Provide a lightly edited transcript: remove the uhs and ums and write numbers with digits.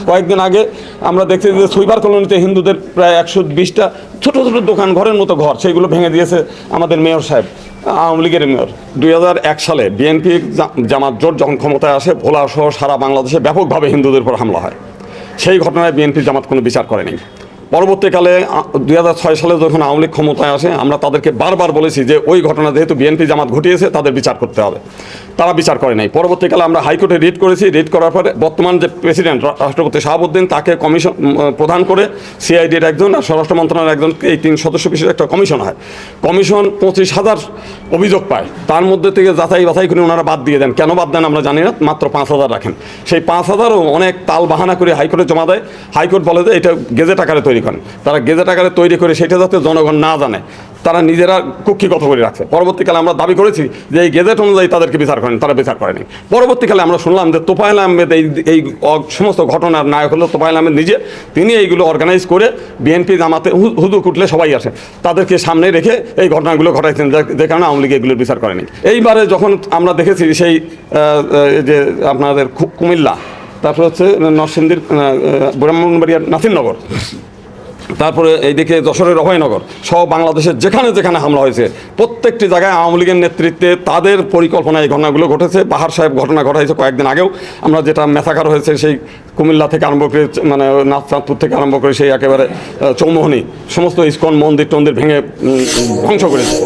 কয়েকদিন আগে আমরা দেখছি যে সুইপার কলোনিতে হিন্দুদের প্রায় 120টা ছোট ছোট দোকান ঘরের মতো ঘর, সেইগুলো ভেঙে দিয়েছে আমাদের মেয়র সাহেব, আওয়ামী লীগের মেয়র। 2001 সালে বিএনপি জামাত জোট যখন ক্ষমতায় আসে, ভোলা সহ সারা বাংলাদেশে ব্যাপকভাবে হিন্দুদের উপর হামলা হয়। সেই ঘটনায় বিএনপি জামাত কোনো বিচার করেনি। পরবর্তীকালে 2006 সালে যখন আওয়ামী লীগ ক্ষমতায় আসে, আমরা তাদেরকে বারবার বলেছি যে ওই ঘটনা যেহেতু বিএনপি জামাত ঘটিয়েছে, তাদের বিচার করতে হবে। তারা বিচার করে নাই। পরবর্তীকালে আমরা হাইকোর্টে রিট করেছি। রিট করার পরে বর্তমান যে প্রেসিডেন্ট রাষ্ট্রপতি শাহাবুদ্দিন, তাকে কমিশন প্রদান করে সিআইডির একজন আর স্বরাষ্ট্র মন্ত্রণালয়ের একজন, এই 3 সদস্য বিশিষ্ট একটা কমিশন হয়। কমিশন 25,000 অভিযোগ পায়, তার মধ্যে থেকে যাচাই বাছাই করে ওনারা বাদ দিয়ে দেন। কেন বাদ দেন আমরা জানি না, মাত্র 5,000 রাখেন। সেই 5,000ও অনেক তাল বাহানা করে হাইকোর্টে জমা দেয়। হাইকোর্ট বলে যে এটা গেজেট আকারে তৈরি করেন। তারা গেজেট আকারে তৈরি করে সেটা যাতে জনগণ না জানে, তারা নিজেরা কুক্ষিগত করে রাখছে। পরবর্তীকালে আমরা দাবি করেছি যে এই গেজেট অনুযায়ী তাদেরকে বিচার করেন, তারা বিচার করেনি। পরবর্তীকালে আমরা শুনলাম যে তোফায়েল আহমেদ এই সমস্ত ঘটনার নায়ক হলো তোফায়েল আহমেদ নিজে। তিনি এইগুলো অর্গানাইজ করে বিএনপি জামাতে হুদু কুটলে সবাই আসে, তাদেরকে সামনে রেখে এই ঘটনাগুলো ঘটাইছেন, যে কারণে আওয়ামী লীগ এগুলোর বিচার করেনি। এইবারে যখন আমরা দেখেছি সেই যে আপনাদের কুমিল্লা, তারপর হচ্ছে নরসিংদীর ব্রাহ্মণবাড়িয়ার নাসিরনগর, তারপরে এইদিকে যশোরের অভয়নগর সহ বাংলাদেশের যেখানে যেখানে হামলা হয়েছে, প্রত্যেকটি জায়গায় আওয়ামী লীগের নেতৃত্বে তাদের পরিকল্পনায় এই ঘটনাগুলো ঘটেছে। বাহার সাহেব ঘটনা ঘটাইছে কয়েকদিন আগেও। আমরা যেটা মেসাকার হয়েছে সেই কুমিল্লা থেকে আরম্ভ করে, মানে নাথচাঁদপুর থেকে আরম্ভ করে সেই একেবারে চৌমোহনী সমস্ত ইস্কন মন্দির টন্দির ভেঙে ধ্বংস করেছে।